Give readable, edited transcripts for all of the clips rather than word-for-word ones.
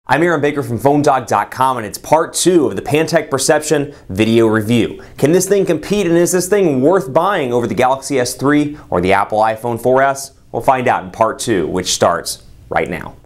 I'm Aaron Baker from PhoneDog.com, and it's part 2 of the Pantech Perception video review. Can this thing compete, and is this thing worth buying over the Galaxy S3 or the Apple iPhone 4S? We'll find out in part 2, which starts right now.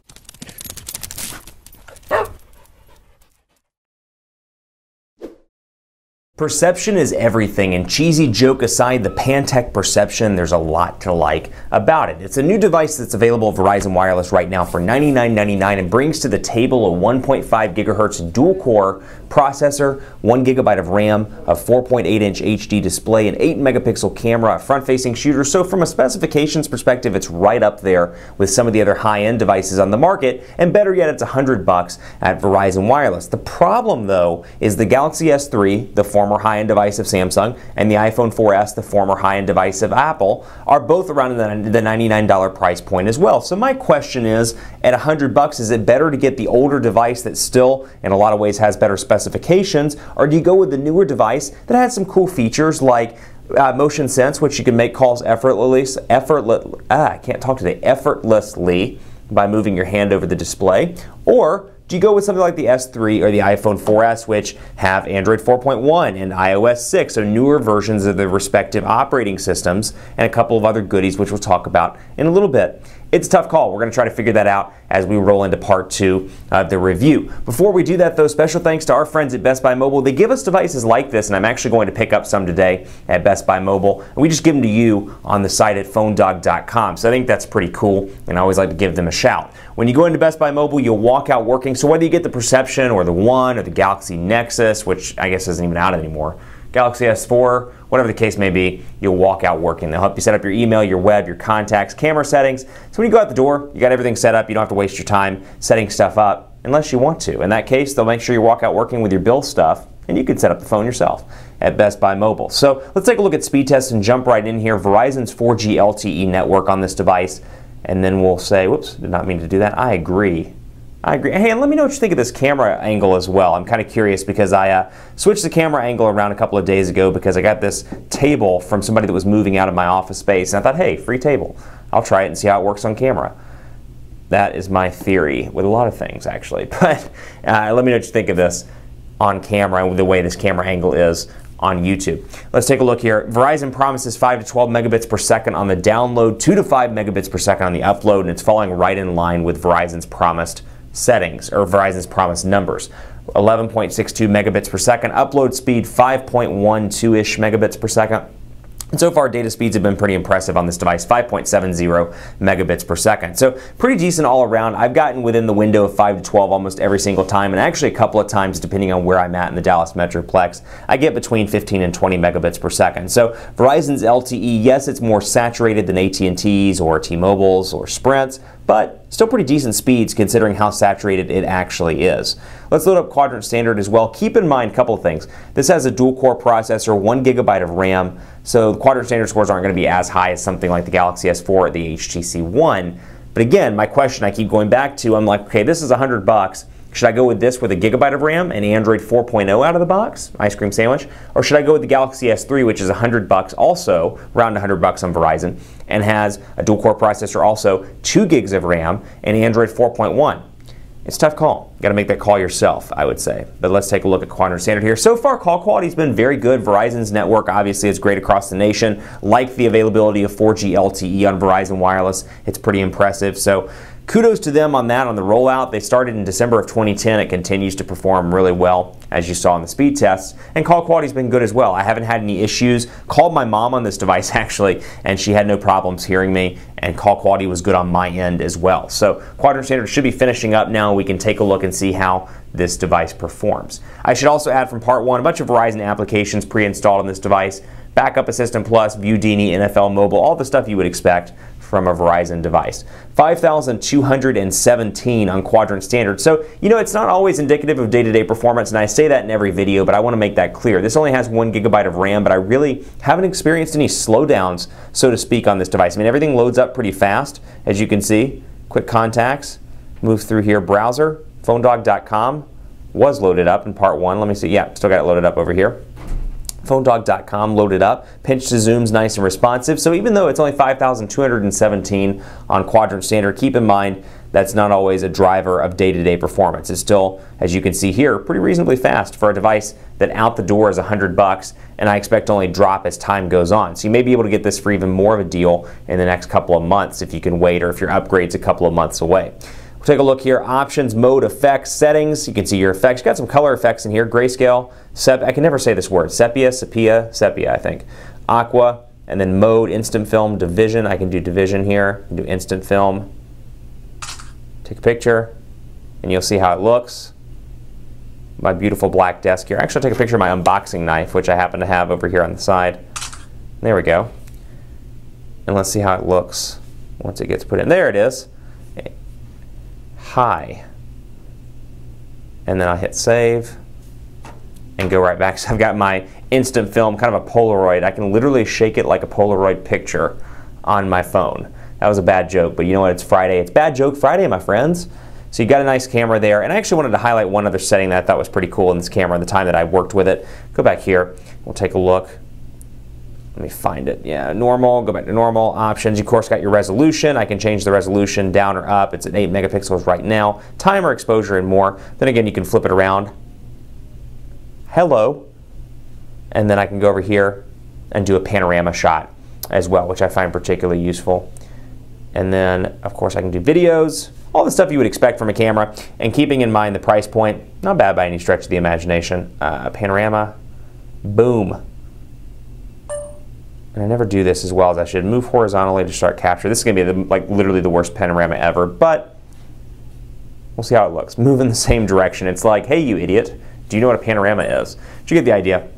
Perception is everything, and cheesy joke aside, the Pantech Perception, there's a lot to like about it. It's a new device that's available at Verizon Wireless right now for $99.99 and brings to the table a 1.5 gigahertz dual-core processor, 1 gigabyte of RAM, a 4.8-inch HD display, an 8-megapixel camera, a front-facing shooter. So from a specifications perspective, it's right up there with some of the other high-end devices on the market, and better yet, it's $100 at Verizon Wireless. The problem, though, is the Galaxy S3, the former high-end device of Samsung, and the iPhone 4S, the former high-end device of Apple, are both around the $99 price point as well. So my question is, at $100, is it better to get the older device that still, in a lot of ways, has better specifications, or do you go with the newer device that has some cool features like motion sense, which you can make calls effortlessly by moving your hand over the display, or do you go with something like the S3 or the iPhone 4S, which have Android 4.1 and iOS 6, so newer versions of the respective operating systems, and a couple of other goodies which we'll talk about in a little bit. It's a tough call. We're going to try to figure that out as we roll into part 2 of the review. Before we do that, though, special thanks to our friends at Best Buy Mobile. They give us devices like this, and I'm actually going to pick up some today at Best Buy Mobile, and we just give them to you on the site at PhoneDog.com. So I think that's pretty cool, and I always like to give them a shout. When you go into Best Buy Mobile, you'll walk out working. So whether you get the Perception or the One or the Galaxy Nexus, which I guess isn't even out anymore, Galaxy S4, whatever the case may be, you'll walk out working. They'll help you set up your email, your web, your contacts, camera settings. So when you go out the door, you got everything set up. You don't have to waste your time setting stuff up unless you want to. In that case, they'll make sure you walk out working with your bill stuff, and you can set up the phone yourself at Best Buy Mobile. So let's take a look at speed tests and jump right in here. Verizon's 4G LTE network on this device, and then we'll say, whoops, did not mean to do that. I agree. Hey, and let me know what you think of this camera angle as well. I'm kind of curious because I switched the camera angle around a couple of days ago because I got this table from somebody that was moving out of my office space, and I thought, hey, free table. I'll try it and see how it works on camera. That is my theory with a lot of things, actually. But let me know what you think of this on camera and the way this camera angle is on YouTube. Let's take a look here. Verizon promises 5 to 12 megabits per second on the download, 2 to 5 megabits per second on the upload, and it's falling right in line with Verizon's promised settings, or Verizon's promised numbers. 11.62 megabits per second, upload speed 5.12-ish megabits per second. And so far, data speeds have been pretty impressive on this device, 5.70 megabits per second. So pretty decent all around. I've gotten within the window of 5 to 12 almost every single time, and actually a couple of times, depending on where I'm at in the Dallas Metroplex, I get between 15 and 20 megabits per second. So Verizon's LTE, yes, it's more saturated than AT&T's or T-Mobile's or Sprint's, but still pretty decent speeds considering how saturated it actually is. Let's load up Quadrant Standard as well. Keep in mind a couple of things. This has a dual-core processor, 1 gigabyte of RAM, so the Quadrant Standard scores aren't going to be as high as something like the Galaxy S4 or the HTC One. But again, my question I keep going back to, I'm like, okay, this is $100. Should I go with this with a gigabyte of RAM and Android 4.0 out of the box, ice cream sandwich? Or should I go with the Galaxy S3, which is $100 also, around $100 on Verizon, and has a dual-core processor also, 2 gigs of RAM, and Android 4.1? It's a tough call. You got to make that call yourself, I would say. But let's take a look at Quadrant Standard here. So far, call quality has been very good. Verizon's network obviously is great across the nation. Like the availability of 4G LTE on Verizon Wireless, it's pretty impressive. So kudos to them on that, on the rollout. They started in December of 2010. It continues to perform really well, as you saw in the speed tests. And call quality's been good as well. I haven't had any issues. Called my mom on this device, actually, and she had no problems hearing me, and call quality was good on my end as well. So Quadrant Standard should be finishing up now. We can take a look and see how this device performs. I should also add from part 1, a bunch of Verizon applications pre-installed on this device. Backup Assistant Plus, ViewDini, NFL Mobile, all the stuff you would expect from a Verizon device. 5,217 on Quadrant Standard. So, you know, it's not always indicative of day-to-day performance, and I say that in every video, but I want to make that clear. This only has 1 gigabyte of RAM, but I really haven't experienced any slowdowns, so to speak, on this device. I mean, everything loads up pretty fast, as you can see. Quick contacts, move through here, browser, PhoneDog.com was loaded up in part 1. Let me see, yeah, still got it loaded up over here. PhoneDog.com loaded up. Pinch to zoom's nice and responsive. So even though it's only 5,217 on Quadrant Standard, keep in mind that's not always a driver of day-to-day performance. It's still, as you can see here, pretty reasonably fast for a device that out the door is $100, and I expect to only drop as time goes on. So you may be able to get this for even more of a deal in the next couple of months if you can wait, or if your upgrade's a couple of months away. We'll take a look here. Options, mode, effects, settings. You can see your effects. You've got some color effects in here. Grayscale, I can never say this word. Sepia, I think. Aqua, and then mode, instant film, division. I can do division here. I can do instant film. Take a picture, and you'll see how it looks. My beautiful black desk here. Actually, I'll take a picture of my unboxing knife, which I happen to have over here on the side. There we go. And let's see how it looks once it gets put in. There it is. High. And then I'll hit save and go right back. So I've got my instant film, kind of a Polaroid. I can literally shake it like a Polaroid picture on my phone. That was a bad joke, but you know what? It's Friday. It's Bad Joke Friday, my friends. So you got a nice camera there. And I actually wanted to highlight one other setting that I thought was pretty cool in this camera the time that I worked with it. Go back here. We'll take a look. Let me find it. Yeah, normal. Go back to normal. Options. You, of course, got your resolution. I can change the resolution down or up. It's at 8 megapixels right now. Timer, exposure, and more. Then again, you can flip it around. Hello. And then I can go over here and do a panorama shot as well, which I find particularly useful. And then, of course, I can do videos. All the stuff you would expect from a camera. And keeping in mind the price point, not bad by any stretch of the imagination. Panorama. Boom. And I never do this as well as I should. Move horizontally to start capture. This is going to be like literally the worst panorama ever, but we'll see how it looks. Move in the same direction. It's like, hey, you idiot, do you know what a panorama is? Did you get the idea?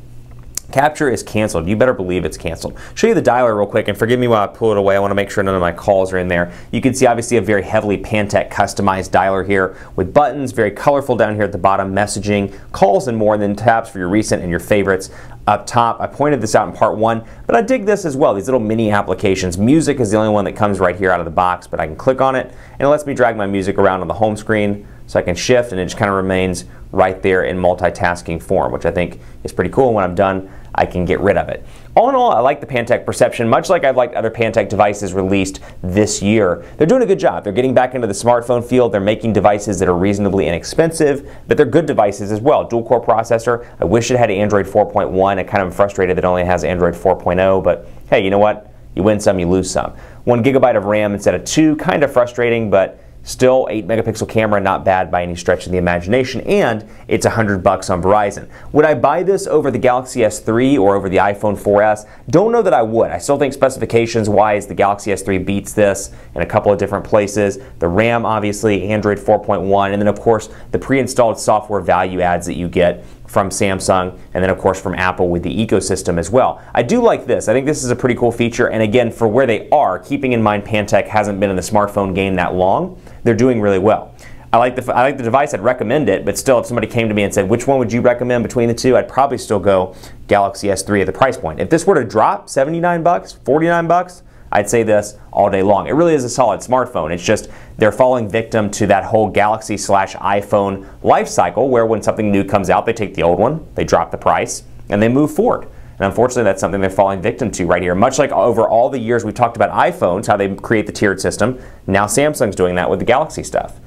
Capture is canceled. You better believe it's canceled. Show you the dialer real quick, and forgive me while I pull it away. I want to make sure none of my calls are in there. You can see obviously a very heavily Pantech customized dialer here with buttons, very colorful down here at the bottom, messaging, calls, and more, and then tabs for your recent and your favorites up top. I pointed this out in part 1, but I dig this as well, these little mini applications. Music is the only one that comes right here out of the box, but I can click on it, and it lets me drag my music around on the home screen, so I can shift, and it just kind of remains right there in multitasking form, which I think is pretty cool. And when I'm done, I can get rid of it. All in all, I like the Pantech Perception, much like I've liked other Pantech devices released this year. They're doing a good job. They're getting back into the smartphone field. They're making devices that are reasonably inexpensive, but they're good devices as well. Dual-core processor. I wish it had Android 4.1. I kind of am frustrated that it only has Android 4.0, but hey, you know what? You win some, you lose some. 1 GB of RAM instead of 2, kind of frustrating, but still 8 megapixel camera, not bad by any stretch of the imagination, and it's $100 on Verizon. Would I buy this over the Galaxy S3 or over the iPhone 4S? Don't know that I would. I still think specifications wise the Galaxy S3 beats this in a couple of different places. The RAM, obviously, Android 4.1, and then of course the pre-installed software value adds that you get from Samsung, and then of course from Apple with the ecosystem as well. I do like this. I think this is a pretty cool feature, and again, for where they are, keeping in mind Pantech hasn't been in the smartphone game that long, they're doing really well. I like the device, I'd recommend it, but still if somebody came to me and said, which one would you recommend between the two, I'd probably still go Galaxy S3 at the price point. If this were to drop $79, $49, I'd say this all day long. It really is a solid smartphone. It's just they're falling victim to that whole Galaxy/iPhone life cycle where when something new comes out, they take the old one, they drop the price, and they move forward. And unfortunately, that's something they're falling victim to right here. Much like over all the years we've talked about iPhones, how they create the tiered system, now Samsung's doing that with the Galaxy stuff.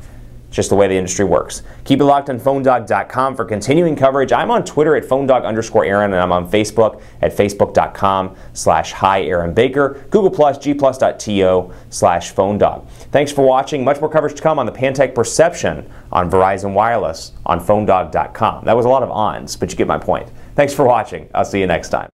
Just the way the industry works. Keep it locked on PhoneDog.com for continuing coverage. I'm on Twitter at PhoneDog_Aaron, and I'm on Facebook at Facebook.com/HiAaronBaker, Google+, G+.to/PhoneDog. Thanks for watching. Much more coverage to come on the Pantech Perception on Verizon Wireless on PhoneDog.com. That was a lot of ons, but you get my point. Thanks for watching. I'll see you next time.